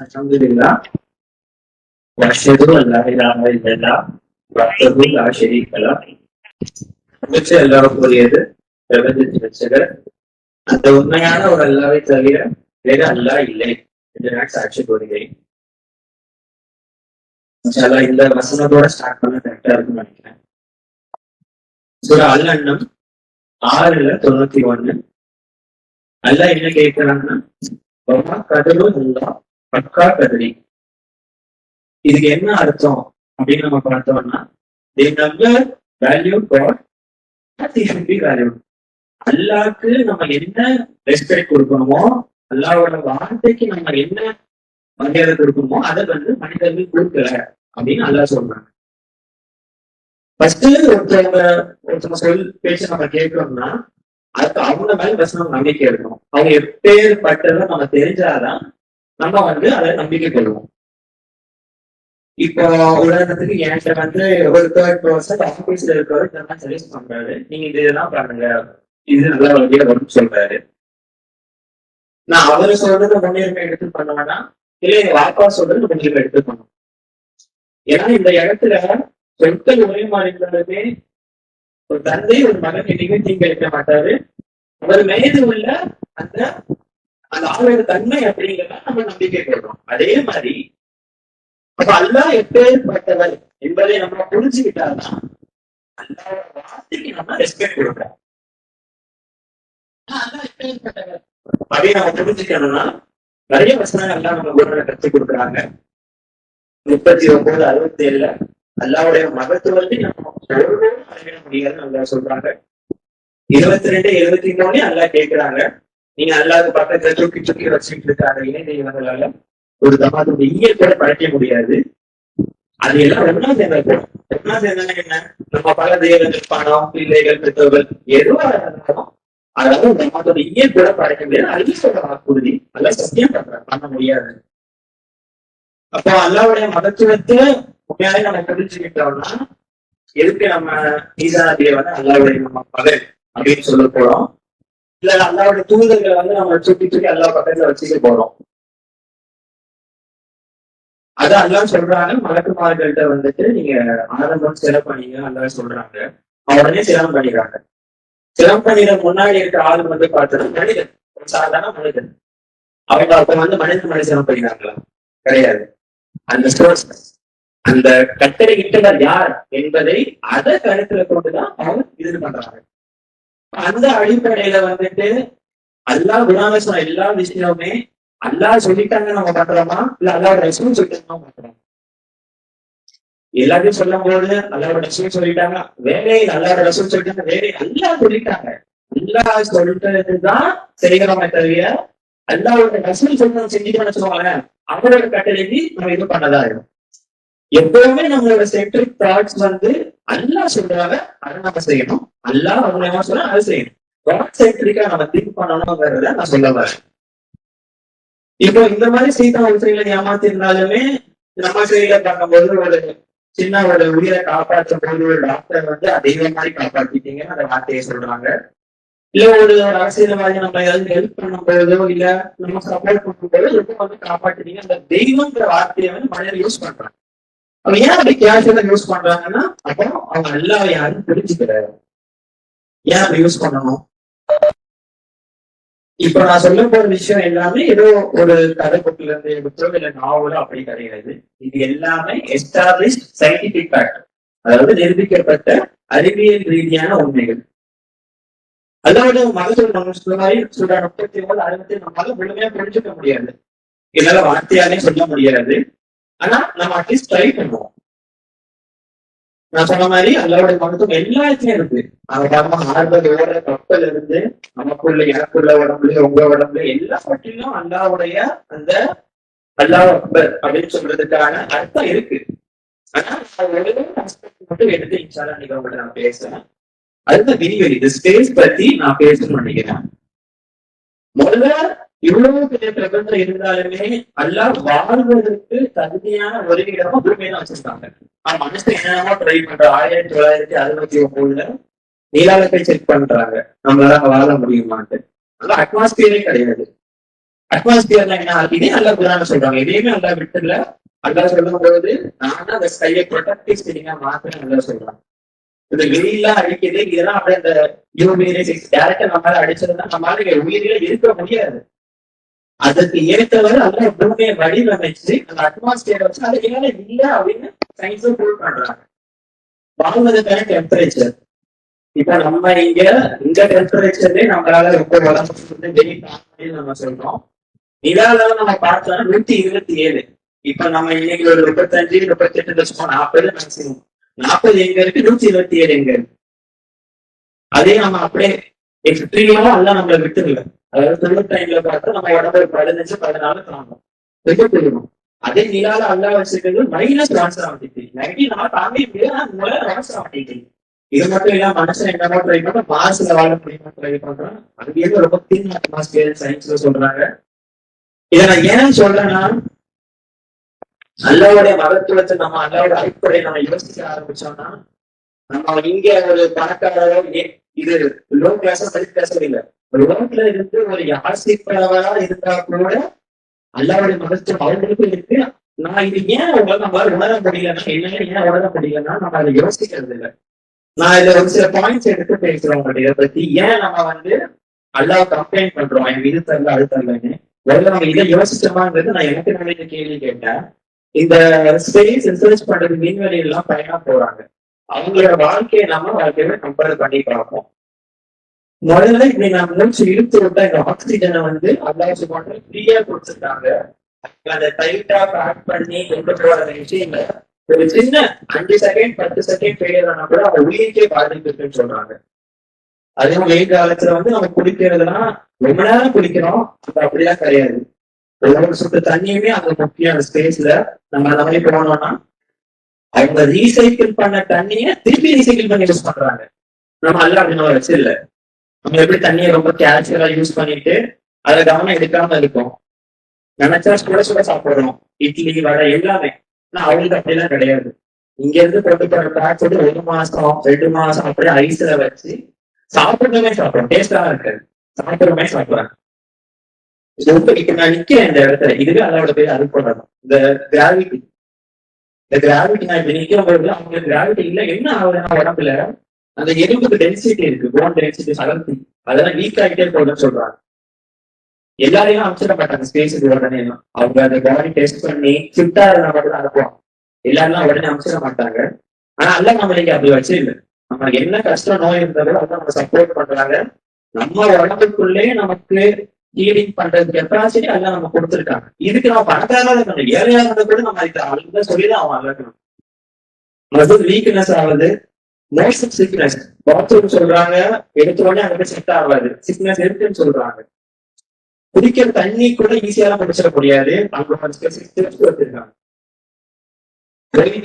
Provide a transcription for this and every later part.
Alhamdulillah, وأشهد أن لا إله إلا الله وحده لا شريك له. எல்லாருக்குரியது பிரபஞ்சத்தின் ரட்சகர். அந்த உண்மையான ஒரு அல்லாவை தவிர வேற அல்லா இல்லை என்று நான் சாட்சி கூறுகிறேன். இந்த வசனத்தோட ஸ்டார்ட் பண்ண கரெக்டா இருக்குன்னு நினைக்கிறேன். சூரா அல் அன்னம் 6:91. அல்லாஹ் என்ன கேட்கிறாங்கன்னா, பக்கா கதிரி. இதுக்கு என்ன அர்த்தம் அப்படின்னு நம்ம பார்த்தோம்னா, அல்லாஹ்க்கு நம்ம என்ன ரெஸ்பெக்ட் கொடுக்கணுமோ, அல்லாஹ்வோட வார்த்தைக்கு நம்ம என்ன மரியாதை கொடுக்கணுமோ அதை மனிதர்கள் கொடுக்கல அப்படின்னு அல்லாஹ் சொல்றாங்க. ஃபர்ஸ்ட் ஒருத்தவங்க பேச்சு நம்ம கேட்கணும்னா அதுக்கு அவங்க மேல ஃபர்ஸ்ட் நம்ம நம்பிக்கை இருக்கணும். அவங்க எப்பேற்பட்டதை நம்ம தெரிஞ்சாதான் நம்ம அதை நம்பிக்கை கொள்வோம். இப்போ உதாரணத்துக்கு என்கிட்ட ஒரு தேர்ட் பர்சன் ஆபீஸ்ல இருக்கிறவர் இதெல்லாம் சஜஸ்ட் பண்றாரு, நீங்க இதெல்லாம் பண்ணுங்க, இது நல்ல வழியா வரும்னு சொல்றாரு. நான் அவரு சொல்றது முன்னுரிமை எடுத்து பண்ணுவேன்னா இல்ல எங்க வாப்பா சொல்றது முன்னுரிமை எடுத்து பண்ணுவோம். ஏன்னா இந்த இடத்துல சொற்கள் ஒரே மாதிரி இருந்தாலுமே ஒரு தந்தை ஒரு மகன் என்னைக்குமே தீங்கு அளிக்க மாட்டாரு. அவர் மீது உள்ள அந்த அந்த ஆளோட தன்மை அப்படிங்கிறத நம்ம நம்பிக்கை கொள்றோம். அதே மாதிரி அப்ப அல்லாஹ் எப்பேற்பட்டவர் என்பதை நம்ம புரிஞ்சுக்கிட்டாதான் அல்லாஹ்வோட வார்த்தைக்கு நம்ம ரெஸ்பெக்ட் கொடுக்கிறோம். அல்லாஹ் எப்பேற்பட்டவர் அப்படின்னு நம்ம புரிஞ்சுக்கணும்னா நிறைய வசனங்கள் அல்லாஹ் நம்ம குருவை கற்றுக் கொடுக்குறாங்க. 39:67 அல்லாஹ்வுடைய மகத்துவத்தை நம்ம அறிவிட முடியாதுன்னு அல்லாஹ் சொல்றாங்க. 22:73 அல்லாஹ் கேட்கிறாங்க, நீங்க அல்லாஹ்வுக்கு பக்கத்துல தூக்கி தூக்கி வச்சுட்டு இருக்காங்க இணை தெய்வங்களால ஒரு தமாதோட இயற்கையோட படைக்க முடியாது. அது எல்லாம் ஒன்னா சேர்ந்தா ஒன்னா சேர்ந்தா என்ன, நம்ம பல தெய்வங்கள், பணம், பிள்ளைகள், பெற்றோர்கள் எதுவா இருந்தாலும் அதாவது தமாதோட இயற்கையோட படைக்க முடியாது. அல்லாஹ்வோட வாக்குறுதி அல்லாஹ் சத்தியம் பண்ண முடியாது. அப்போ அல்லாஹ்வுடைய மகத்துவத்தை உண்மையாலே நம்ம புரிஞ்சுக்கிட்டோம்னா எதுக்கு நம்ம ஈசா நபியை அல்லாஹ்வுடைய நம்ம மகன் அப்படின்னு சொல்ல போறோம், இல்ல அல்லாஹ்வுடைய தூதர்களை நம்ம சுற்றி சுற்றி அல்லாஹ் பக்கத்துல வச்சுக்க போறோம். அதான் அல்லாஹ் சொல்றாங்க, மலக்குமார்கள்ட்ட நீங்க ஆரம்பம் சிரம் பண்ணீங்க அல்லாஹ் சொல்றாங்க. உடனே சிரம் பண்ணிடுறாங்க. சிரம் பண்ணிட முன்னாடி இருக்க ஆளு பார்த்தோம்னா மனிதன், ஒரு சாதாரண மனிதன். அவங்க அப்ப மனிதன் சிரம் பண்ணிடுறாங்களா? கிடையாது. அந்த சோர்ஸ், அந்த கட்டளை இட்டவர் யார் என்பதை அதை கருத்துல கொண்டுதான் அவங்க இது பண்றாங்க. அந்த அடிப்படையில அல்லாஹ் குரான்ல சொன்ன எல்லா விஷயமுமே அல்லாஹ் சொல்லிட்டாங்க நம்ம பண்றோமா, இல்ல அல்லாஹ் ரசூல் சொல்லிட்டாங்க பண்றோம்? எல்லாத்தையும் சொல்லும் போது அல்லாஹ் ரசூல் சொல்லிட்டாங்க வேலையை, அல்லாஹ் ரசூல் சொல்லிட்டாங்க வேலையை, அல்லாஹ் சொல்லிட்டாங்க. அல்லாஹ் சொல்லிட்டதுதான் செய்கிறோமே தவிர அல்லாஹ்வோட ரசூல் சொல்றது செஞ்சுட்டு சொல்லுவாங்க அவரோட கட்டளைக்கு நம்ம இது பண்ணதா இருக்கும். எப்பவுமே நம்மளோட சென்ட்ரிக் தாட்ஸ் அல்லாஹ் சொல்றாங்க அதை நம்ம செய்யணும், அல்லாஹ் அவங்க சொல்ல அதை செய்யணும். காட் சென்ட்ரிக்கா நம்ம திங்க் பண்ணணும்ங்கிறத நான் சொல்ல வரேன். இப்போ இந்த மாதிரி சீதா விஷயங்களை ஏமாத்திருந்தாலுமே நம்ம சைடுல பார்க்கும்போது ஒரு சின்ன ஒரு உயிரை காப்பாற்றும் போது ஒரு டாக்டர் அதே மாதிரி காப்பாத்திட்டீங்கன்னு அந்த வார்த்தையை சொல்றாங்க. இல்ல ஒரு அரசியல்வாதி நம்ம ஏதாவது ஹெல்ப் பண்ணும் போதோ இல்ல நம்ம சப்போர்ட் பண்ணும் போதோ எப்போ காப்பாற்றிட்டீங்க அந்த தெய்வங்கிற வார்த்தையை மனிதர் யூஸ் பண்றாங்க. அவங்க ஏன் அப்படி கேஷுவலா யூஸ் பண்றாங்கன்னா அப்போ அவங்க அல்லாஹ் யாரும் புரிஞ்சுக்கிறாரு. ஏன் அப்படி யூஸ் பண்ணணும்? இப்ப நான் சொல்ல போற விஷயம் எல்லாமே ஏதோ ஒரு கதை புக்கில இருந்து எடுத்தோ இல்ல நாவலோ அப்படி கிடையாது. இது எல்லாமே எஸ்டாப்ளிஷ்ட் சயின்டிபிக் ஃபேக்ட், அதாவது நிரூபிக்கப்பட்ட அறிவியல் ரீதியான உண்மைகள். அதாவது மகசூல் நம்ம சொல்ல மாதிரி சொல்ற 39:60 நம்மளால முழுமையா புரிஞ்சுக்க முடியாது, என்னால வார்த்தையாலே சொல்ல முடியாது. ஆனா நம்ம அட்லீஸ்ட் ட்ரை பண்ணுவோம். நான் சொன்ன மாதிரி அல்லாஹ்வுடைய மகத்துவம் எல்லாத்துலயும் இருக்கு. அவங்க ஆர்வம் ஓடுற கப்பல் இருந்து நமக்குள்ள எனக்குள்ள உடம்புல உங்க உடம்புல எல்லாவற்றிலும் அல்லாஹ்வுடைய அந்த அல்லாஹ் அக்பர் அப்படின்னு சொல்றதுக்கான அர்த்தம் இருக்கு. ஆனா மட்டும் எடுத்து இன்ஷால்லா இன்னைக்கு உங்கள்கிட்ட நான் பேசுறேன். அதுதான் விரிவெளி இந்த ஸ்பேஸ் பத்தி நான் பேசணும்னு நினைக்கிறேன். முதல்ல இவ்வளவு பெரிய பிரபஞ்சம் இருந்தாலுமே அல்லாஹ் வாழ்வதற்கு தகுதியான ஒரு இடமும் பூமியை வச்சிருக்காங்க. மனுஷன் என்னென்னமோ ட்ரை பண்ற 1969 நீலாளத்தை செக் பண்றாங்க நம்மளால வாழ முடியுமான்ட்டு. அட்மாஸ்பியரே கிடையாது. அட்மாஸ்பியர்ல என்ன இதே நல்லா குரான சொல்றாங்க, எதையுமே நல்லா விட்டுல. அல்லா சொல்லும் போது நான் அந்த ஸ்கையை ப்ரொடக்டிவ் ஸ்டேட்டிங்கா மாத்திரம் நல்லா சொல்றாங்க. இந்த வெயிலாம் அடிக்குது, இதெல்லாம் அப்படியே அந்த டேரக்டா நம்மளால அடிச்சதுன்னா நம்மளால உயிரில இருக்க முடியாது. அதுக்கு ஏற்றவரை அல்ல பூமியை வடிவமைச்சு அந்த அட்மாஸ்பியரை வச்சு அது ஏன் இல்லை அப்படின்னு சயின்ஸும் ப்ரூவ் பண்றாங்க. வாழ்வதற்கான டெம்பரேச்சர் இப்ப நம்ம இந்த டெம்பரேச்சர்லயே நம்மளால ரொம்ப உடம்பு வெயில் நம்ம சொல்றோம். நிலால நம்ம பார்த்தோம்னா 127. இப்ப நம்ம இன்னைக்கு ஒரு 35, 38 லட்சம் 40 மேக்சிமம். 40 எங்க இருக்கு, 127 எங்க இருக்கு. அதே நம்ம அப்படியே எக்ஸ்ட்ரீமா எல்லாம் நம்மள விட்டுருல. அதாவது தொழில் டைம்ல பார்த்தா நம்ம உடம்பு 15, 14 தாங்கும், விட்டுருவோம். அதே நிலால அல்லா வச்சிருக்கிறது -173. 90 தாண்டி -173. இது மட்டும் இல்லாம மனுஷன் என்னமோ ட்ரை பண்ண மார்ஸ்ல வாழ முடியுமா ட்ரை பண்றான். அது ரொம்ப தின் அட்மாஸ்பியர் சயின்ஸ்ல சொல்றாங்க. இதை நான் ஏன் சொல்றேன்னா, அல்லாவுடைய மகத்துவத்தை நம்ம அல்லாவோட அடிப்படையை நம்ம யோசிக்க ஆரம்பிச்சோம்னா, நம்ம இங்க ஒரு பணக்காரரோ இது லோ கிளாஸா மிடில் கிளாஸோ இல்ல, ஒரு ரோட்ல இருந்து ஒரு யாசிப்பவரா இருந்தா கூட அல்லாவுடைய மகத்துவம் அவங்களுக்கும் இருக்கு. நான் இது ஏன் நம்மளால உணர முடியலன்னா, என்னன்னு ஏன் உணர முடியலன்னா நம்ம அதை யோசிக்கிறது இல்லை. நான் இதுல ஒரு சில பாயிண்ட்ஸ் எடுத்து பேசுறோம் இதை பத்தி. ஏன் நம்ம அல்லாஹ் கம்ப்ளைண்ட் பண்றோம் எனக்கு இது தரல அது தரலன்னு. முதல்ல நம்ம இதை யோசிச்சோமாங்கிறது நான் எனக்கு நிறைய கேள்வி கேட்டேன். இந்த ஸ்பேஸ் ரிசர்ச் பண்றது விண்வெளி எல்லாம் பயணம் போறாங்க, அவங்களோட வாழ்க்கையை நம்ம வாழ்க்கையோட கம்பேர் பண்ணி பார்ப்போம். முதல்ல இப்படி நம்ம மூச்சு இழுத்து விட்டா இந்த ஆக்சிஜனை அல்லாஹ் சுப்ஹானஹு ஃப்ரீயா கொடுத்துருக்காங்க. அதை டைட்டா பேக் பண்ணி கொண்டு போற விஷயங்களை ஒரு சின்ன 5 செகண்ட் 10 செகண்ட் ஃபெயிலியர் ஆனா கூட அவங்க உயிருக்கே பாதிப்பு இருக்குன்னு சொல்றாங்க. அதே வெயில் காலத்துல நம்ம குடிக்கிறதுனா ரொம்ப நேரம் குடிக்கிறோம், அது அப்படிலாம் கிடையாது. ஒவ்வொரு சொட்டு தண்ணியுமே அது முக்கியம். அந்த ஸ்பேஸ்ல நம்ம அந்த மாதிரி போனோம்னா அவங்க ரீசைக்கிள் பண்ண தண்ணிய திருப்பி ரீசைக்கிள் பண்ணி யூஸ் பண்றாங்க. நம்ம அல்ல அப்படின்னு வச்சு இல்ல. நம்ம எப்படி தண்ணியை ரொம்ப கேஷுவலா யூஸ் பண்ணிட்டு அதை கவனம் எடுக்காம இருக்கும். நினைச்சா சுட சுட சாப்பிடுறோம், இட்லி வடை எல்லாமே. ஆனா அவங்களுக்கு அப்படிலாம் கிடையாது. இங்க இருந்து கொண்டு போற பேக் போட்டு 1 மாசம் 2 மாசம் அப்படியே ஐஸ்ல வச்சு சாப்பிடுறதுமே சாப்பிடுறோம். டேஸ்டா இருக்காது, சாப்பிடுறமே சாப்பிடுறாங்க. இப்ப நான் நிக்கிறேன் இந்த இடத்துல, இதுவே அதோட பேர் அது போடுறோம். இந்த கிராவிட்டி நான் இப்ப நிக்கிற போது அவங்களுக்கு கிராவிட்டி இல்ல. என்ன ஆகுதுன்னா உடம்புல அந்த எலும்புக்கு டென்சிட்டி இருக்கு, போன் டென்சிட்டி சகல்த்தி, அதெல்லாம் வீக் ஆகிட்டே போகுதுன்னு சொல்றாங்க. எல்லாரையும் அமைச்சிட மாட்டாங்க ஸ்பேஸுக்கு உடனே. அவங்க அந்த பாடி டெஸ்ட் பண்ணி ஃபிட்டா இருந்தா மட்டும் அனுப்புவாங்க. எல்லாரும் உடனே அமைச்சிட மாட்டாங்க. ஆனா அல்ல நம்மளுக்கு அப்படி வச்சு இல்லை. நம்மளுக்கு என்ன கஷ்டம் நோய் இருந்தாலும் அதை நம்ம சப்போர்ட் பண்றாங்க. நம்ம உடம்புக்குள்ளே நமக்கு ஹீலிங் பண்றது கெப்பாசிட்டி எல்லாம் நம்ம கொடுத்துருக்காங்க. இதுக்கு நம்ம பணக்காரா இருக்கணும், ஏழையா இருந்தா கூட நம்ம அதுக்கு சொல்லிதான் அவன் அழகணும். மசில் வீக்னஸ் ஆகுது, மோஷன் சிக்னஸ், பாத்ரூம் சொல்றாங்க, எடுத்த உடனே அங்க செட் ஆகாது, சிக்னஸ் இருக்குன்னு சொல்றாங்க. குடிக்கிற தண்ணி கூட ஈஸியா முடிச்சிட முடியாது. அங்க வச்சிருக்காங்க.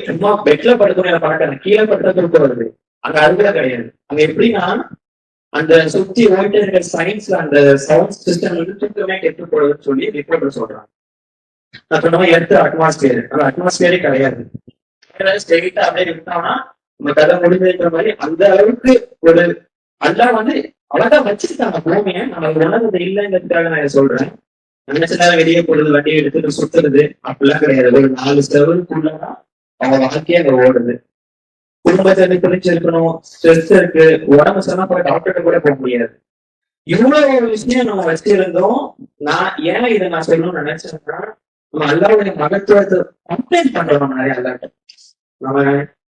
சும்மா பெட்ல படுக்கணும் பழக்கம், கீழே படுறது வருது, அங்க அறுவடை கிடையாது. அங்க எப்படின்னா அந்த சுத்தி ஓய்ட்டு இருக்கிற சயின்ஸ்ல அந்த சவுண்ட் சிஸ்டம் தூக்கமே கெட்டு போடுதுன்னு சொல்லி ரிப்போர்ட் சொல்றாங்க. நான் சொன்ன எடுத்து அட்மாஸ்பியர், அந்த அட்மாஸ்பியரே கிடையாது. ஸ்ட்ரெயிட்டா அப்படியே விட்டோம்னா நம்ம கதை முடிஞ்சிருக்கிற மாதிரி அந்த அளவுக்கு ஒரு அல்லா அவ்வளவுதான் வச்சிருக்காங்க பூமியை. நம்ம உணர்ந்தது இல்லைங்கிறதுக்காக நான் சொல்றேன். நினைச்ச நேரம் வெளியே போடுறது, வண்டியை எடுத்துட்டு சுத்துறது அப்படிலாம் கிடையாது. ஒரு 4 செவருக்குள்ளதான் அவங்க வாழ்க்கையே அங்க ஓடுது. குடும்பத்தை பிரிச்சிருக்கணும், ஸ்ட்ரெஸ் இருக்கு, உடம்பு சொன்னா போய் டாக்டர்கிட்ட கூட போக முடியாது. இவ்வளவு ஒரு விஷயம் நம்ம வச்சிருந்தோம். நான் ஏன் இதை நான் சொல்லணும்னு நினைச்சேன்னா, நம்ம அல்லாவுடைய மகத்துவத்தை கம்ப்ளைண்ட் பண்றோம். நம்ம நிறைய அல்லாட்ட நம்ம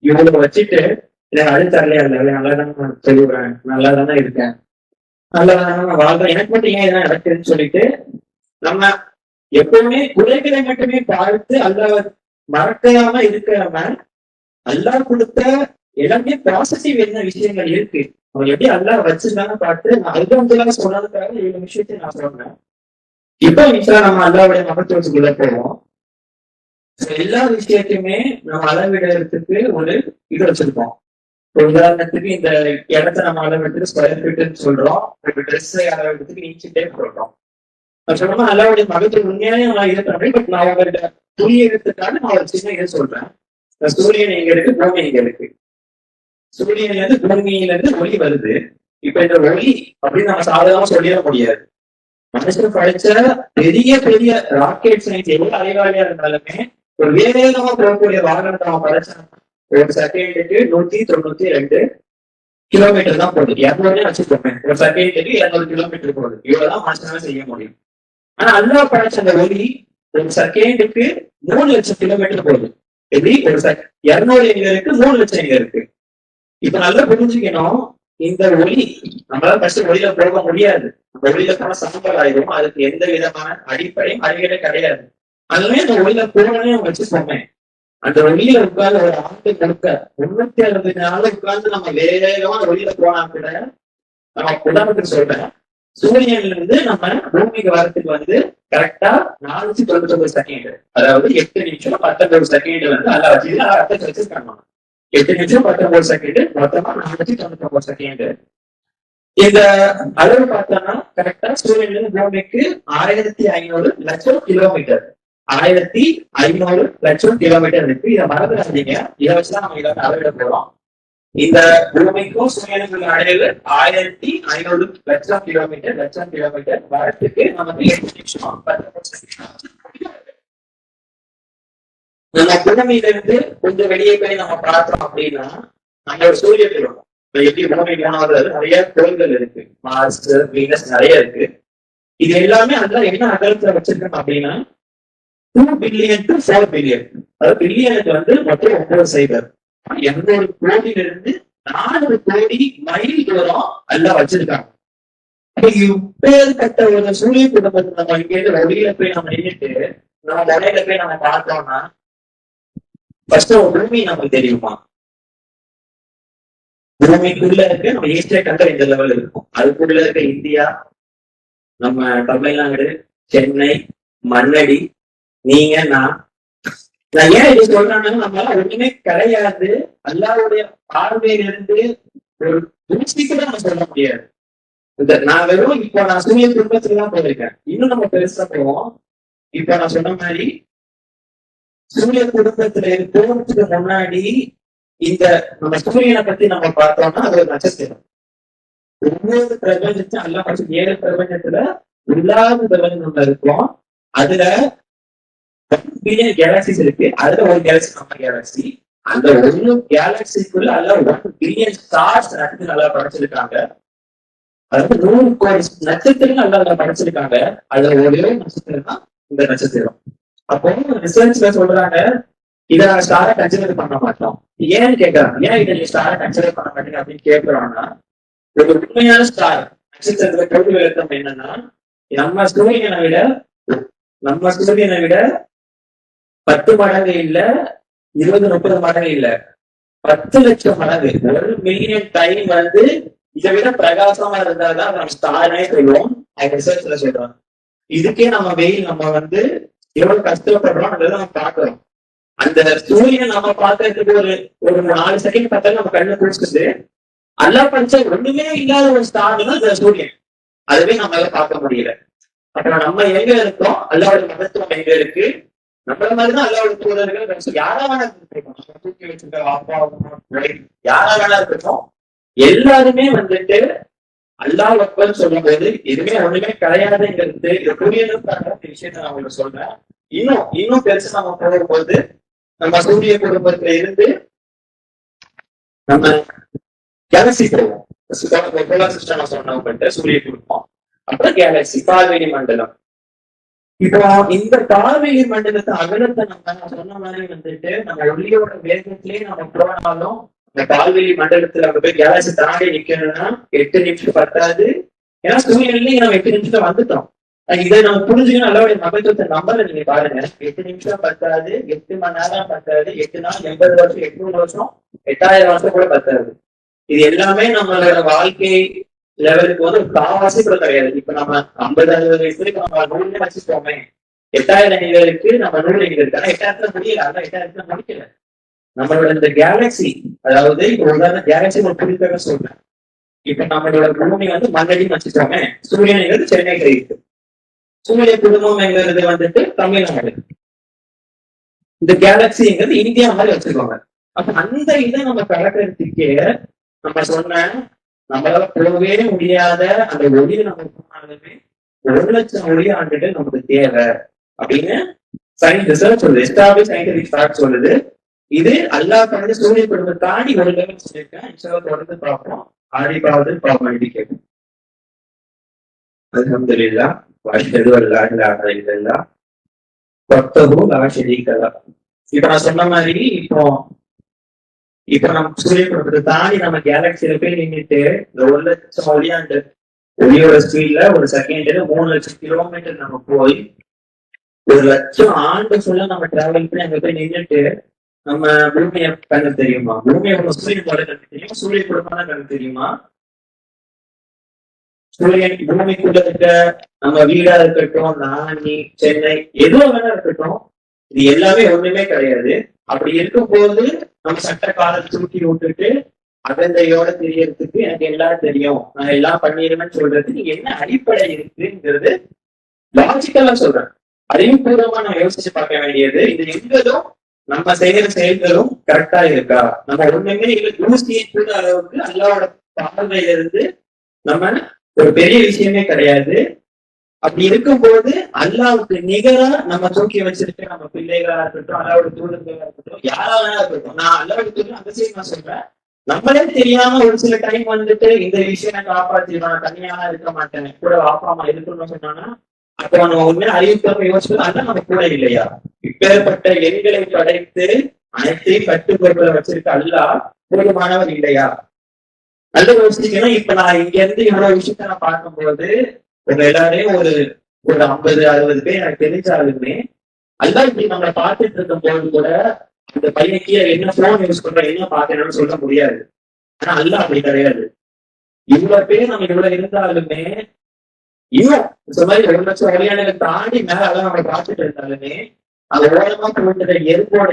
இவ்வளவு வச்சுட்டு எனக்கு அடுத்தரலையா இல்லை, நல்லாதானே நான் சொல்லுவேன், நல்லா தானே இருக்கேன், நல்லதானே நான் வாழ்றேன், எனக்கு மட்டும் ஏன் இதான் நடக்குதுன்னு சொல்லிட்டு நம்ம எப்பவுமே குறைகளை மட்டுமே பார்த்து அல்லாஹ் மறக்காம இருக்கிறவங்க அல்லாஹ் கொடுத்த எல்லாமே பாசிட்டிவ் என்ன விஷயங்கள் இருக்கு, அவங்க எப்படி அல்லாஹ் வச்சிருக்கான்னு பார்த்து நான் அல்ஹம்துலில்லாஹ் சொன்னதுக்காக 7 விஷயத்தை நான் சொல்றேன். இப்போ நம்ம அல்லாஹ்வுடைய மகத்துவத்துக்குள்ள போவோம். எல்லா விஷயத்தையுமே நம்ம அளவிடுறதுக்கு ஒரு இது வச்சிருக்கோம். உதாரணத்துக்கு இந்த இடத்த நம்ம அளவெடுத்துக்கு ஸ்கொயர் ஃபீட்னு சொல்றோம், ட்ரெஸ்ஸை அளவெடுத்துக்கு இன்ச் டேப் சொல்றோம். சொன்னா அல்லாவுடைய மகத்துவம் உண்மையாவே நான் இருக்கிறேன். பட் நான் அவங்கள்ட்ட புரியறதுக்காக நான் ஒரு சின்ன இதை சொல்றேன். சூரியன் எங்க இருக்கு, பூமி எங்க இருக்கு. சூரியன்ல இருந்து பூமியில இருந்து ஒளி வருது. இப்ப இந்த ஒளி அப்படின்னு நம்ம சாதாரணமா சொல்லிட முடியாது. மனுஷன் படிச்ச பெரிய பெரிய ராக்கெட் சயின்ஸ் எவ்வளவு அறிவாளியா இருந்தாலுமே ஒரு வேகமா போகக்கூடிய வாகனத்தை அவன் படைச்சான் ஒரு செகண்டுக்கு 192 கிலோமீட்டர் தான் போகுது. 200 வச்சுக்கோங்க, ஒரு செகண்டுக்கு 200 கிலோமீட்டர் போகுது. இவ்வளவுதான் மனுஷனால செய்ய முடியும். ஆனா அல்லாஹ் படைச்ச அந்த ஒளி ஒரு செகண்டுக்கு 3,00,000 கிலோமீட்டர் போகுது. எப்படி ஒரு 200 எங்க இருக்கு, 3,00,000 எங்க இருக்கு. இப்ப நல்லா புரிஞ்சுக்கணும், இந்த ஒளி நம்மளால ஃபர்ஸ்ட் ஒளியில போக முடியாது. அந்த ஒளியில போன சாம்பல் ஆயிரும். அதுக்கு எந்த விதமான அடிப்படையும் அறிவியலே கிடையாது. அதுவே அந்த ஒளியில போனே வச்சு சொன்னேன். அந்த ஒளியில உட்கார்ந்து ஒரு ஆண்டு கொடுக்க 360 நாள் உட்கார்ந்து நம்ம வேகமா ஒளியில போனா கூட, நம்ம உதாரணத்துக்கு சொல்றேன், சூரியன்ல இருந்து நம்ம பூமிக்கு வரத்துக்கு வந்து கரெக்டா 499 செகண்ட், அதாவது 8 நிமிஷம் 19 செகண்ட் வந்து அல்ல வச்சு அர்த்தம் வச்சிருக்காங்க. 8 நிமிஷம் 19 செகண்ட், மொத்தமா 499 செகண்ட். இந்த அளவு பார்த்தோம்னா கரெக்டா சூரியன்ல இருந்து பூமிக்கு 1500 லட்சம் கிலோமீட்டர், 1500 லட்சம் கிலோமீட்டர் இருக்கு. இதை மறந்துடாதீங்க. இதை வச்சுதான் நம்ம இதை அளவிட போறோம். இந்த பூமிக்கும் சூரியனுக்கும் அடைவு 1500 லட்சம் கிலோமீட்டர் வரத்துக்கு நமக்கு 8 நிமிஷம் 19 செகண்ட். நம்ம பூமியில இருந்து கொஞ்சம் வெளியே போய் நம்ம பார்த்தோம் அப்படின்னா நம்ம ஒரு சூரிய கிரகம் எப்படி பூமி போனாவது நிறைய கோள்கள் இருக்கு, மார்ஸ், வீனஸ் நிறைய இருக்கு. இது எல்லாமே அதுல என்ன அகலத்துல வச்சிருக்கோம் அப்படின்னா 2 பில்லியன் to 4 பில்லியன், அதாவது பில்லியனுக்கு வந்து மொத்தம் 9 சைபர், 200 கோடியில இருந்து 400 கோடி மைல் தூரம் எல்லாம் வச்சிருக்காங்க. இப்பேற்பட்ட ஒரு சூரிய குடும்பத்தை நம்ம இங்க இருந்து வெளியில போய் நம்ம நின்றுட்டு நம்ம முறையில போய் நம்ம பார்த்தோம்னா ஃபர்ஸ்ட் பூமி நமக்கு தெரியுமா? பூமிக்குள்ள இருக்க நம்ம ஈஸ்டர் கண்டர் இந்த லெவல் இருக்கும். அதுக்குள்ள இருக்க இந்தியா, நம்ம தமிழ்நாடு, சென்னை, மண்ணடி, நீங்க, நான் ஏன் இது சொல்றேன்னா நம்மளால ஒண்ணுமே கிடையாது. அல்லாஹ்வுடைய பார்வையிலிருந்து ஒரு தூசி கூட நம்ம சொல்ல முடியாது. நான் வெறும் இப்போ நான் சூரிய குடும்பத்துல தான் போயிருக்கேன். இன்னும் நம்ம பெருசா போவோம். இப்ப நான் சொன்ன மாதிரி சூரிய குடும்பத்துல போறதுக்கு முன்னாடி இந்த நம்ம சூரியனை பத்தி நம்ம பார்த்தோம்னா அது ஒரு நட்சத்திரம். ஒவ்வொரு பிரபஞ்சத்தையும் அல்ல படிச்சு 7 பிரபஞ்சத்துல இல்லாத பிரபஞ்சம் இருக்கும். அதுல 1 பில்லியன் கேலக்சிஸ் இருக்கு. அதுல ஒரு கேலக்சி நம்ம கேலக்சி. அந்த ஒரு கேலக்சிக்குள்ள அல்ல 1 பில்லியன் ஸ்டார்ஸ் நட்சத்திரம் நல்லா படைச்சிருக்காங்க. அதாவது 100 கோடி நட்சத்திரம் நல்லா படைச்சிருக்காங்க. அதுல ஒரே நட்சத்திரம் தான் இந்த நட்சத்திரம். அப்போ ரிசர்ச்ல சொல்றாங்க இதை நாங்க ஸ்டாரை கன்சிடர் பண்ண மாட்டோம். ஏன்னு கேட்கறாங்க, ஏன் இதை நீங்க ஸ்டாரை கன்சிடர் பண்ண மாட்டீங்க அப்படின்னு கேட்கிறோம்னா, ஒரு உண்மையான ஸ்டார் நட்சத்திரத்துல கொள்கை விளக்கம் என்னன்னா, நம்ம சூரியனை விட 10 மடங்கு இல்ல, 20-30 மடங்கு இல்ல, 10 லட்சம் மடங்கு, 1 மில்லியன் டைம் வந்து இதை விட பிரகாசமா இருந்தாதான் நம்ம ஸ்டாரே சொல்லுவோம். அவங்க ரிசர்ச்ல சொல்றாங்க. இதுக்கே நம்ம வெயில் நம்ம வந்து எவ்வளவு கஷ்டப்படுறோம் நம்ம பாக்குறோம். அந்த சூரியனை நம்ம பாக்குறதுக்கு ஒரு 4 செகண்ட் பார்த்தாலும் நம்ம கண்ணு குடிச்சுட்டு அல்லாஹ் படைச்ச ஒண்ணுமே இல்லாத ஒரு ஸ்டார் தான் இந்த சூரியன். அதுவே நம்மளால பார்க்க முடியல. அப்புறம் நம்ம எங்க இருக்கோம், அல்லாஹ்வோட மகத்துவம் எங்க இருக்கு? நம்மள மாதிரிதான் அல்லாஹ்வோட தூதர்கள் யாரா வேணா இருக்கட்டும், தூக்கி வச்சிருக்க அப்பா யாரா வேணா இருக்கட்டும், எல்லாருமே வந்துட்டு அல்லாஹ் அக்பர் சொல்லும் போது எதுவுமே ஒண்ணுமே கிடையாதுங்கிறது இதை புரியணுக்காக விஷயத்த நான் உங்களுக்கு சொல்றேன். இன்னும் பெருசு நம்ம போகும்போது நம்ம சூரிய குடும்பத்துல இருந்து நம்ம கேலக்சி போவோம். சிஸ்டம் சொன்ன சூரிய குடும்பம், அப்புறம் கேலக்சி, பால்வெளி மண்டலம். இப்போ இந்த பால்வெளி மண்டலத்தை அகலத்தை நம்ம சொன்ன மாதிரி வந்துட்டு நம்ம ஒளியோட வேகத்திலேயே நம்ம போனாலும் இந்த பால்வெளி மண்டலத்துல அங்க போய் கேலக்சி தாண்டி நிக்கணும்னா 8 நிமிஷம் பத்தாது. ஏன்னா சூரியன்லயே நம்ம 8 நிமிஷத்துல வந்துட்டோம். இதை நம்ம புரிஞ்சுக்கணும். அல்லாஹ்வுடைய மகத்துவத்தை நம்பல நீங்க பாருங்க. 8 நிமிஷம் பத்தாது, 8 மணி நேரம் பத்தாது, 8 நாள் 80 வருஷம், 800 வருஷம், 8000 வருஷம் கூட பத்தாது. இது எல்லாமே நம்மளோட வாழ்க்கை லெவலுக்கு வந்து ஒரு காவாசி கூட கிடையாது. இப்ப நம்ம 50-60 வயசுக்கு நம்ம 100 வச்சுக்கோமே, 8000 எங்களுக்கு நம்ம 100 எங்க இருக்கு. ஆனா 8000 முடியல, அதான் 8000 முடிக்கல. நம்மளோட இந்த கேலக்சி, அதாவது இப்ப உதாரண கேலக்சி ஒரு குறிப்பாக சொல்றேன். இப்ப நம்மளோட பூமி வந்து மண்ணடின்னு வச்சுக்கோமே, சூரியன் சென்னையில இருக்கு. சூரிய குடும்பம்ங்கிறது வந்துட்டு தமிழ்நாடு, இந்த கேலக்சிங்கிறது இந்தியா மாதிரி வச்சிருக்கோங்க. அப்ப அந்த இதை நம்ம கடக்கிறதுக்கே நம்ம சொன்ன நம்மளால போகவே முடியாத அந்த ஒளியை நம்ம போனாலுமே 1,00,000 ஒளி ஆண்டுகள் நமக்கு தேவை அப்படின்னு ரிசர்ச் சொல்லுது, எஸ்டாபிஷ் சயின்டிபிக் ஃபேக்ட் சொல்லுது. இது அல்லாஹ் வந்து சூரிய குடும்பத்தை தாண்டி ஒரு லெவல் சொல்லியிருக்கேன். தொடர்ந்து பார்ப்போம். ஆடிப்பாவது பாவம் கேட்கும். அல்ஹம்துலில்லாஹ் வஅஷ்ஹது அல்லா இலாஹ இல்லல்லாஹ் வஹ்தஹு லா ஷரீக லஹ். இப்ப நான் சொன்ன மாதிரி இப்ப நம்ம சூரிய குடும்பத்தை தாண்டி நம்ம கேலக்சியில போய் நின்றுட்டு இந்த 1,00,000 ஒளியாண்டு ஒளியோட ஸ்பீட்ல ஒரு செகண்ட்ல 3,00,000 கிலோமீட்டர் நம்ம போய் 1,00,000 ஆண்டு ஃபுல்லா நம்ம டிராவல் பண்ணி அங்க போய் நின்றுட்டு நம்ம பூமியை கண்ணு தெரியுமா? பூமியை சூரியன் போல கண்ணு தெரியுமா? சூரிய குடும்பம் தான் கண்ணு தெரியுமா? சூரியன் பூமிக்குள்ள இருக்க நம்ம வீடா இருக்கட்டும், நானி, சென்னை, எதுவும் வேணா இருக்கட்டும், இது எல்லாமே ஒண்ணுமே கிடையாது. அப்படி இருக்கும்போது நம்ம சட்ட காலம் தூக்கி விட்டுட்டு அகந்தையோட தெரியறதுக்கு எனக்கு எல்லாம் தெரியும், நான் எல்லாம் பண்ணிடுவேன்னு சொல்றதுக்கு என்ன அடிப்படை இருக்குங்கிறது லாஜிக்கலா சொல்றேன். அதையும் பூர்வமா நான் யோசிச்சு பார்க்க வேண்டியது, இது எங்களும் நம்ம செய்யற செயல்களும் கரெக்டா இருக்கா? நம்ம ஒண்ணுமே யூசியை கூட அளவுக்கு அல்லாவோட பார்வையில இருந்து நம்ம ஒரு பெரிய விஷயமே கிடையாது. அப்படி இருக்கும்போது அல்லாவுக்கு நிகரா நம்ம தூக்கி வச்சிருக்க நம்ம பிள்ளைகளா இருக்கட்டும், அல்லாவோட தூதர்களா இருக்கட்டும், யாரா வேணா இருக்கட்டும், நான் அல்லாவோட தூதர் அந்த விஷயம் நான் சொல்றேன். நம்மளே தெரியாம ஒரு சில டைம் வந்துட்டு இந்த விஷயம் நான் காப்பாற்றிடுவேன், தனியா இருக்க மாட்டேன், கூட அப்பா அம்மா இருக்கணும்னு சொன்னாங்கன்னா அப்ப நம்ம உண்மையா அறிவிக்காம யோசிச்சு அதான் நம்ம கூட இல்லையா? இப்பேற்பட்ட எண்களை படைத்து அனைத்தையும் கட்டுப்பொருட்களை வச்சிருக்க அல்லாஹ் போதுமானவர் இல்லையா? நல்ல யோசிக்கணும். இப்ப நான் இங்க இருந்து இவ்வளவு விஷயத்த நான் பார்க்கும்போது உங்க எல்லாரையும் ஒரு 50-60 பேர் எனக்கு தெரிஞ்சாலுமே அல்லாஹ் இப்படி நம்மளை பார்த்துட்டு இருக்கும் போது கூட அந்த பையனுக்கு என்ன போன் யூஸ் பண்ற என்ன பாக்கணும்னு சொல்ல முடியாது. ஆனா அல்லாஹ் அப்படி கிடையாது. இவ்வளவு பேர் நம்ம இவ்வளவு இருந்தாலுமே இன்னும் இந்த மாதிரி 1,00,000 வழியாளர்கள் தாண்டி மேல அதான் நம்ம பார்த்துட்டு இருந்தாலுமே அந்த ஓரமா போன்ற எருப்போட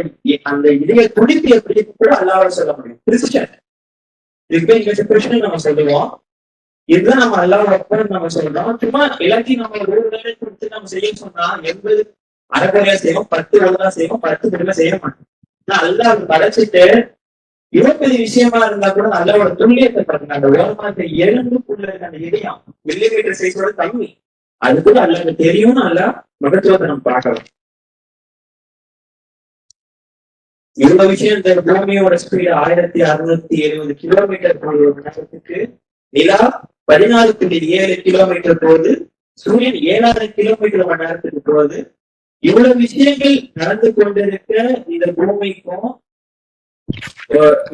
அந்த இதய துடிப்பு எப்படி கூட அல்லாஹ்வை சொல்ல முடியும். கிறிஸ்டியன் இதுக்கு நம்ம சொல்லுவோம். இதுதான் நம்ம அல்லாஹ் நம்ம சொல்றோம். சும்மா எல்லாத்தையும் நம்ம ஒரு வேலை கொடுத்து நம்ம செய்ய சொன்னா 80 அரைக்குறையா செய்வோம், 10 ஒழுங்கா செய்வோம், 10 குறையா செய்ய மாட்டோம். ஆனா அல்லாஹ் படைச்சிட்டு இவ்வளவு பெரிய விஷயமா இருந்தா கூட அல்லாவோட துல்லியத்தை பாருங்க. அந்த ஓரமாத்த எலும்புக்குள்ள இருக்க அந்த இதயம் மில்லிமீட்டர் சைஸோட கம்மி, அது கூட அல்லாஹ்க்கு தெரியும்னு அல்லாஹ் மகத்துவத்தை நம்ம பார்க்கலாம். இவ்வளவு விஷயம் இந்த பூமியோட ஸ்பீடு 1670 கிலோமீட்டர் போகுது ஒரு நேரத்துக்கு. நிலா 14.7 கிலோமீட்டர் போகுது. சூரியன் 7,000 கிலோமீட்டர் மணி நேரத்துக்கு போகுது. இவ்வளவு விஷயங்கள் நடந்து கொண்டிருக்க இந்த பூமிக்கும்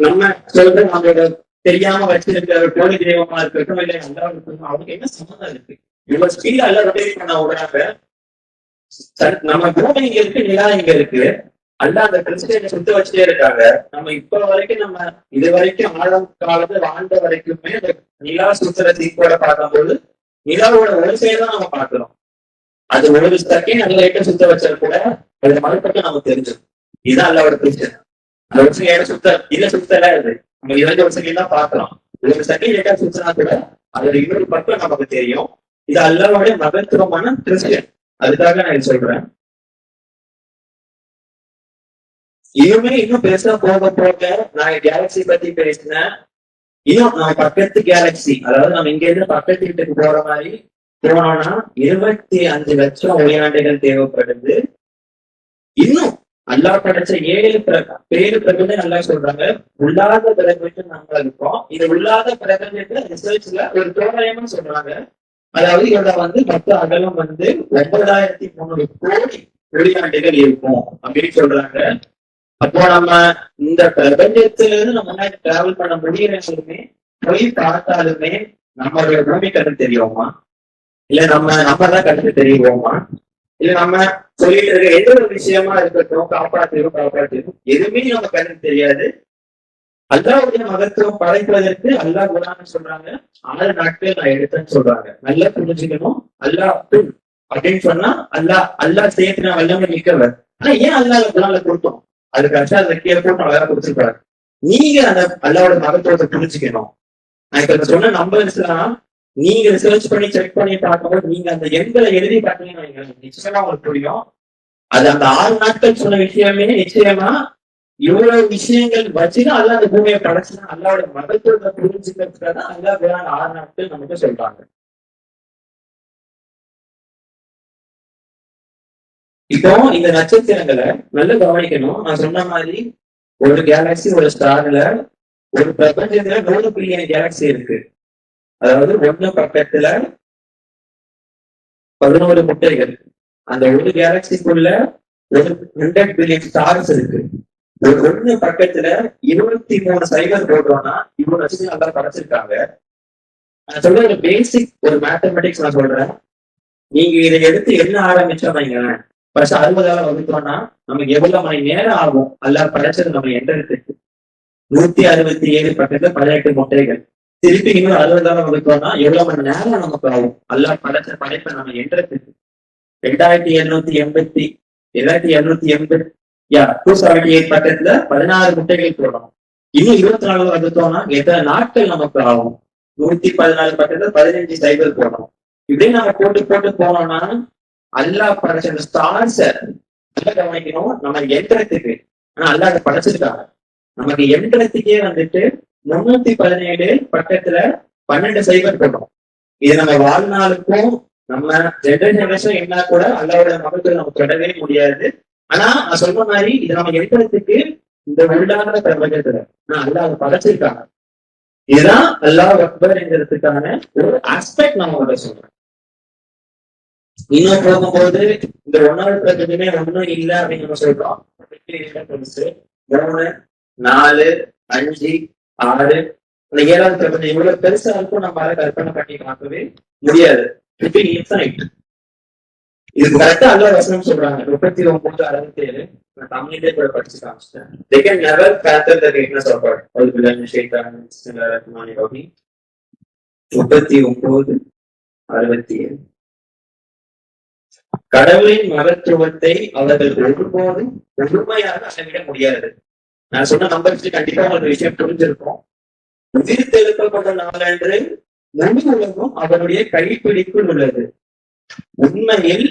நம்ம சொல்ற நம்மளோட தெரியாம வச்சிருக்கிற கோடி தெய்வமா இருக்கட்டும் இல்லை அவங்களுக்கு என்ன சம்மந்தம் இருக்கு? இவ்வளவு ஸ்பீடா எல்லாம் ரொட்டேட் பண்ண விடுறாங்க. நம்ம பூமி இங்க இருக்கு, நிலா இங்க இருக்கு, அல்ல அந்த கிறிஸ்டியனை சுத்த வச்சுட்டே இருக்காங்க. நம்ம இப்ப வரைக்கும் நம்ம இது வரைக்கும் ஆழம் காலத்துல வாழ்ந்த வரைக்குமே அந்த நிலா சுத்துற சீக்கோட பார்க்கும்போது நிலாவோட ஒரு சைடு தான் நம்ம பார்க்கிறோம். அது ஒரு செகண்ட் நல்ல லைட்டா சுத்த வச்சா கூட அது மறுபக்கம் நமக்கு தெரிஞ்சிடும். இதுதான் அல்லாவோட கிறிஸ்டியன். அந்த ஒரு செகண்ட் சுத்த இல்ல சுத்தல அது நம்ம 2 செகண்ட் தான் பாக்குறோம். ஒரு செகண்ட் லைட்டா சுத்தினா கூட அதோட இன்னொரு பக்கம் நமக்கு தெரியும். இது அல்லாவோட மகத்துவமான கிறிஸ்டியன். அதுக்காக நான் சொல்றேன். இதுவுமே இன்னும் பெருசா போக போக நான் கேலக்சி பத்தி பேசினேன். இன்னும் நம்ம பக்கத்து கேலக்சி, அதாவது நம்ம இங்க இருந்து பக்கத்து வீட்டுக்கு போற மாதிரி போனோம்னா 25 லட்சம் ஒளியாண்டுகள் தேவைப்படுது. இன்னும் அல்லாஹ் படைச்ச 7 பிரபஞ்சம் நல்லா சொல்றாங்க. உள்ளாத பிரபஞ்சம் நம்ம இருக்கோம். இது உள்ளாத பிரபஞ்சத்துல ரிசர்ச்ல ஒரு தோராயமா சொல்றாங்க. அதாவது இதோட மொத்த அகலம் 9,300 கோடி ஒளியாண்டுகள் இருக்கும் அப்படின்னு சொல்றாங்க. அப்போ நம்ம இந்த பிரபஞ்சத்துல இருந்து நம்ம முன்னாடி டிராவல் பண்ண முடியறவங்களுமே போய் பார்த்தாலுமே நம்மளுடைய பூமி கருத்து தெரியுமா? இல்ல நம்ம கருத்து தெரியுவோமா? இல்ல நம்ம சொல்லிட்டு இருக்க எந்த ஒரு விஷயமா இருக்கட்டும், காப்பாற்றிடும் எதுவுமே நம்ம கருத்து தெரியாது. அல்லாஹ்வுடைய மகத்துவம் படைப்பதற்கு அல்லாஹ் குர்ஆன்ல சொல்றாங்க 6 நாட்கள் நான் எடுத்தேன்னு சொல்றாங்க. நல்லா புரிஞ்சுக்கணும். அல்லாஹ் அப்படின்னு சொன்னா அல்லாஹ் சேர்த்து நான் வல்லமை மிக்கவர். ஆனா ஏன் அல்லாஹ் குர்ஆன்ல கொடுத்தோம்? அதுக்கு அர்த்தம் அதை கீழே போட்டு அழகா கொடுத்துருக்காரு. நீங்க அந்த அல்லாவோட மகத்துவத்தை புரிஞ்சுக்கணும். நான் இப்ப சொன்ன நம்பர்ஸ் எல்லாம் நீங்க ரிசர்ச் பண்ணி செக் பண்ணி பார்க்கும்போது நீங்க அந்த எண்களை எழுதி பார்த்தீங்கன்னா நிச்சயமா உங்களுக்கு புரியும். அது அந்த 6 நாட்கள் சொன்ன விஷயமே நிச்சயமா இவ்வளவு விஷயங்கள் வச்சுதான் அல்லா அந்த பூமியை படைச்சுன்னா அல்லாவோட மகத்துவத்தை புரிஞ்சுக்கிறதுக்காக அல்லா 6 நாட்கள் நமக்கு சொல்றாங்க. இப்போ இந்த நட்சத்திரங்களை நல்லா கவனிக்கணும். நான் சொன்ன மாதிரி ஒரு கேலக்சி ஒரு ஸ்டார்ல ஒரு பிரபஞ்சத்துல 100 பில்லியன் கேலக்சி இருக்கு. அதாவது ஒண்ணு பக்கத்துல 11 முட்டைகள். அந்த ஒரு கேலக்சிக்குள்ள ஒரு 100 பில்லியன் ஸ்டார்ஸ் இருக்கு. ஒரு ஒண்ணு பக்கத்துல 23 சைபர் போட்டோம்னா இவ்வளவு நட்சத்திரம் நல்லா படைச்சிருக்காங்க. நான் சொல்ற ஒரு பேசிக் ஒரு மேத்தமெட்டிக்ஸ் நான் சொல்றேன். நீங்க இதை எடுத்து என்ன ஆரம்பிச்சோம் வைங்களேன், ஃபர்ஸ்ட் 60ஆல வகுத்தோம்னா நமக்கு எவ்வளவு மணி நேரம் ஆகும் அல்ல படைச்சது நம்ம எண்றதுக்கு? 167 பக்கத்துல 18 முட்டைகள். திருப்பி இன்னும் 60ஆல வகுத்தோம்னா எவ்வளவு மணி நேரம் நமக்கு ஆகும் அல்ல படைச்ச படைப்பை நம்ம எண்றதுக்கு? 2780 278 பக்கத்துல 16 முட்டைகள் போடணும். இன்னும் 24 வகுத்தோம்னா எத்தனை நாட்கள் நமக்கு ஆகும்? 114 பக்கத்துல 15 சைபர் போடணும். இப்படியே நம்ம போட்டு போட்டு போனோம்னா அல்லாஹ் படைச்ச ஸ்டார்ஸ நல்லா கவனிக்கணும். நம்ம எண்றதுக்கு ஆனா அல்லாஹ் அதை படைச்சிருக்காங்க. நமக்கு எண்றதுக்கே வந்துட்டு 317 பக்கத்துல 12 சைபர் போடணும். இது நம்ம வாழ்நாளுக்கும் நம்ம ஜெனரேஷன் என்ன கூட அல்லாவோட மகத்துவம் நமக்கு தொடவே முடியாது. ஆனா நான் சொல்ற மாதிரி இதை நம்ம எண்றதுக்கு இந்த உள்ளான பிரபஞ்சத்துல அல்லாஹ் அதை படைச்சிருக்காங்க. இதுதான் அல்லாஹ் அக்பர் என்கிறதுக்கான ஒரு ஆஸ்பெக்ட் நம்ம சொல்றோம். இன்னும் போகும்போது இந்த 1வது பிரபஞ்சமே ஒண்ணும் இல்லை அப்படின்னு நம்ம சொல்றோம். 3, 4, 5, 6 அந்த 7வது பிரபஞ்சம் இவ்வளவு பெருசா இருக்கும் நம்மளால கற்பனை பண்ணி பார்க்கவே முடியாது. இதுக்கு கரெக்டா அல்லாஹ் வசனம் சொல்றாங்க 39:67. நான் தமிழ்லயே கூட படிச்சு காமிச்சிட்டேன். They can never fathom the greatness of God. 39:67. கடவுளின் மகத்துவத்தை அவர்கள் ஒருபோதும் முழுமையாக அளவிட முடியாது. நான் சொன்ன நம்பருக்கு கண்டிப்பா உங்களுக்கு விஷயம் புரிஞ்சிருக்கும். உயிர் தெழுப்பப்பட்ட நாளன்று முழு உலகம் அவருடைய கைப்பிடிக்குள் உள்ளது. உண்மையில்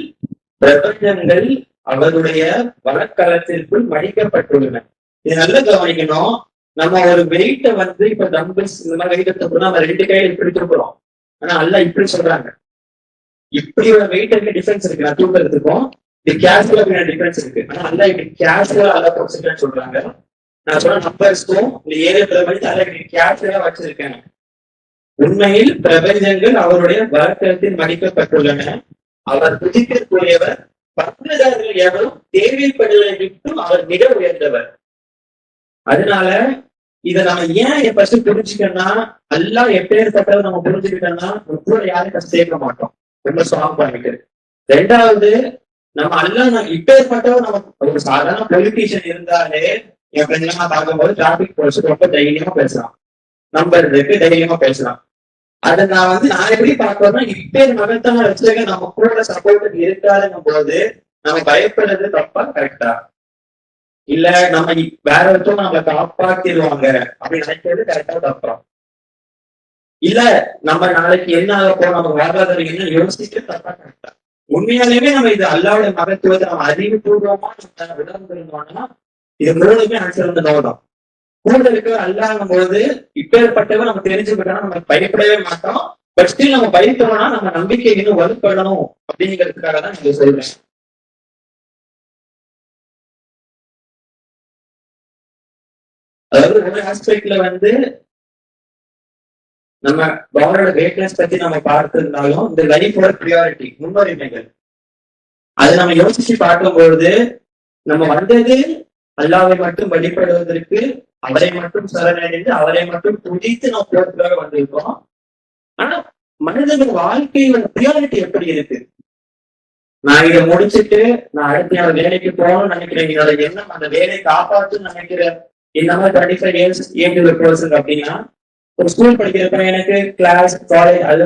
பிரபஞ்சங்கள் அவருடைய வழக்களத்திற்குள் மடிக்கப்பட்டுள்ளன. இது நல்லா கவனிக்கணும். நம்ம ஒரு வெயிட்ட வந்து இப்ப டம்பிள்ஸ் இந்த மாதிரி வெயிட் எடுத்தோம்னா நம்ம 2 கையில இப்படி தூக்குறோம். ஆனா அல்ல இப்படி சொல்றாங்க. இப்படி ஒரு வெயிட் இருக்க டிஃபரன்ஸ் இருக்கு. நான் தூக்குறதுக்கும் இது கேஷுவலா டிஃபரன்ஸ் இருக்கு. ஆனா அல்ல இப்படி கேஷுவலா அல்ல பொசிஷன் சொல்றாங்க. நான் சொன்ன நம்பர்ஸ்க்கும் இந்த ஏரியா பிரபஞ்சத்தை அல்ல இப்படி கேஷுவலா வச்சிருக்கேன். உண்மையில் பிரபஞ்சங்கள் அவருடைய வழக்கத்தில் மடிக்கப்பட்டுள்ளன. அவர் புதிப்பிற்குரியவர், பங்குதாரர்கள் எவரும் தேவைப்படுவதை விட்டும் அவர் மிக உயர்ந்தவர். அதனால இதை நம்ம ஏன் ஃபர்ஸ்ட் புரிஞ்சுக்கணும்னா, அல்லாஹ் எப்பேற்பட்டதை நம்ம புரிஞ்சுக்கிட்டோம்னா கூட யாரும் கஷ்டம் சேர்க்க மாட்டோம். ரொம்ப ஸ்ட்ராங் பண்ணிட்டு. 2வது நம்ம அல்லாஹ் இப்பேற்பட்டவர் நமக்கு ஒரு சாதாரண பொலிட்டீஷியன் இருந்தாலே என் ஃப்ரெண்ட்ஸ் பார்க்கும்போது டிராபிக் போலீஸ் ரொம்ப தைரியமா பேசலாம். நம்பர் இருக்கு, தைரியமா பேசலாம். அதை நான் எப்படி பார்க்கணும்னா இப்பேர் மகத்தான வச்சுக்க நம்ம கூட சப்போர்ட் இருக்காதுங்கும் போது நம்ம பயப்படுறது தப்பா கரெக்டா? இல்ல நம்ம வேற ஒருத்தவங்க நம்ம காப்பாத்திடுவாங்க அப்படின்னு நினைக்கிறது கரெக்டா தப்பா? இல்ல நம்ம நாளைக்கு என்ன ஆக போறோம், நம்ம வாழ்வாதாரம் என்ன யோசிச்சு தப்பா கரெக்டா? உண்மையாலுமே நம்ம இது அல்லாவுடைய மகத்துவத்தை நம்ம அறிவுபூர்வமா உணர்ந்திருந்தோம்னா இது 3மே ஆன்சர் வந்து நோதான். கூட இருக்க அல்லாங்கும் போது இப்பேற்பட்டவன் நம்ம தெரிஞ்சுக்கிட்டோம்னா நம்ம பயப்படவே மாட்டோம். பட் ஸ்டில் நம்ம பயப்படணும்னா நம்ம நம்பிக்கை இன்னும் வலுப்படணும் அப்படிங்கிறதுக்காக தான் நீங்க சொல்றேன். அதாவது ஒரு ஆஸ்பெக்ட்ல நம்ம கவர்னோட கிரேட்னஸ் பத்தி நம்ம பார்த்திருந்தாலும் இந்த லைஃபோட ப்ரியாரிட்டி முன்னுரிமைகள் அது நம்ம யோசிச்சு பார்க்கும்பொழுது நம்ம வந்தது அல்லாவை மட்டும் வழிபடுவதற்கு, அவரை மட்டும் சரணடைந்து அவரை மட்டும் துதித்து நம்ம போறதுக்காக வந்திருக்கோம். ஆனா மனிதன் வாழ்க்கையோட ப்ரியாரிட்டி எப்படி இருக்கு? நான் இதை முடிச்சுட்டு நான் அடுத்த என்னோட வேலைக்கு போகணும்னு நினைக்கிறேன். என்னோட எண்ணம் அந்த வேலையை காப்பாற்றுன்னு நினைக்கிறேன். இந்த மாதிரி 25 years ஏஜ் பர்சன் அப்படின்னா ஒரு ஸ்கூல் படிக்கிறப்ப எனக்கு கிளாஸ் காலேஜ் அது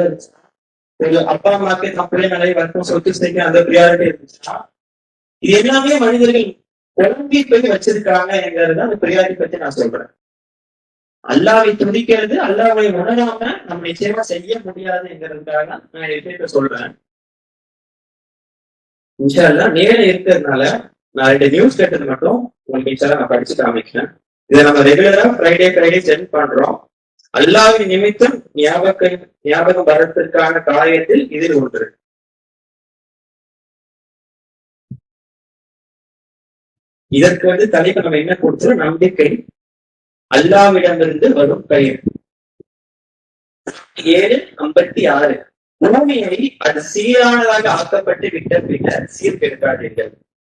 ஒரு அப்பா அம்மாக்கு தப்புலே நிறைய வர்க்கம் சொத்து சேர்க்க அந்த ப்ரியாரிட்டி இருந்துச்சுன்னா இது எல்லாமே மனிதர்கள் குழம்பி போய் வச்சிருக்காங்கிறது அந்த ப்ரியாரிட்டி பத்தி நான் சொல்றேன். அல்லாவை துடிக்கிறது, அல்லாவை உணராம நம்ம நிச்சயமா செய்ய முடியாதுங்கிறதுக்காக நான் விஷயத்த சொல்றேன். இன்ஷால்லா நேரம் இருக்கிறதுனால நான் 2 நியூஸ் கேட்டது மட்டும் உங்களுக்கு இன்ஷால்லா நான் படிச்சு காமிக்கிறேன். இதை நம்ம ரெகுலரா ஃப்ரைடே சென்ட் பண்றோம். அல்லாவின் நிமித்தம் ஞாபகம் வரத்திற்கான காரியத்தில் இதில் ஒன்று. இதற்கு தலைப்பு நம்ம என்ன கொடுத்தோம்? நம்பிக்கை அல்லாவிடமிருந்து வரும் கயிறு. 7:56 பூமியை அது சீரானதாக ஆக்கப்பட்டு விட்ட பின்னர் சீர்கெடுக்காதீர்கள்.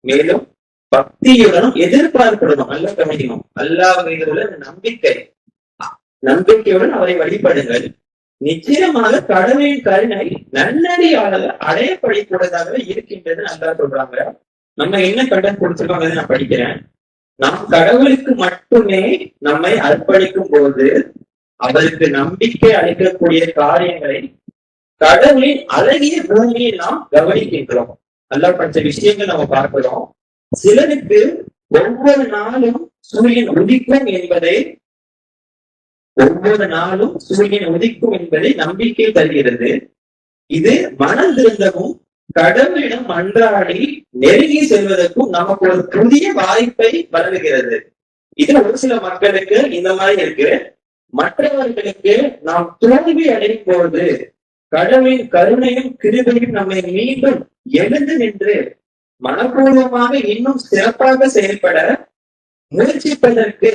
மேலும் பக்தியுடனும் எதிர்பார்ப்புடனும் நல்ல கவனிக்கணும். அல்லாஹ் மீது உள்ள நம்பிக்கையுடன் அவரை வழிபடுங்கள். நிச்சயமாக கடவுளின் கருணை நன்னடியாளர் அடையப்படக்கூடியதாகவே இருக்கின்றது நல்லா சொல்றாங்க. நம்ம என்ன கடன் கொடுத்துருக்கோம் நான் படிக்கிறேன். நாம் கடவுளுக்கு மட்டுமே நம்மை அர்ப்பணிக்கும் போது அவருக்கு நம்பிக்கை அளிக்கக்கூடிய காரியங்களை கடவுளின் அழகிய பூமியில் நாம் கவனிக்கின்றோம். நல்லா படிச்ச விஷயங்கள் நம்ம பார்க்கிறோம். சிலருக்கு ஒவ்வொரு நாளும் சூரியன் உதிக்கும் என்பதை நம்பிக்கை தருகிறது. இது மனம் திருந்தவும் கடவுளிடம் அன்றாடி நெருங்கி செல்வதற்கும் நமக்கு ஒரு புதிய வாய்ப்பை வழங்குகிறது. இது ஒரு சில மக்களுக்கு இந்த மாதிரி இருக்கு. மற்றவர்களுக்கு நாம் தோல்வி அடையும் போது கடவுளின் கருணையும் கிருபையும் நம்மை மீண்டும் எழுந்து நின்று மனப்பூர்வமாக இன்னும் சிறப்பாக செயல்பட முயற்சிப்பதற்கு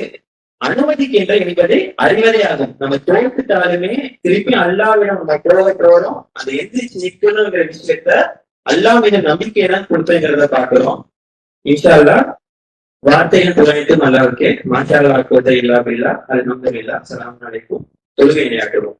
அனுமதிக்கின்ற என்பதை அறிவதே ஆகும். நம்ம தோற்றுட்டாலுமே திருப்பி அல்லாவிடம் நம்ம கோபப்படுறோம். அதை எந்திரிச்சு நிக்கணுங்கிற விஷயத்த அல்லாவிடம் நம்பிக்கை தான் கொடுத்துங்கிறத பார்க்கிறோம். இன்ஷா அல்லாஹ் வார்த்தைகள் புகழ்ந்து நல்லா இருக்கு. மாஷா அல்லாஹ் இல்லா பில்லா அது நம்பர் இல்லா. அஸ்ஸலாமு அலைக்கும். தொழுகை நியாட்டுவோம்.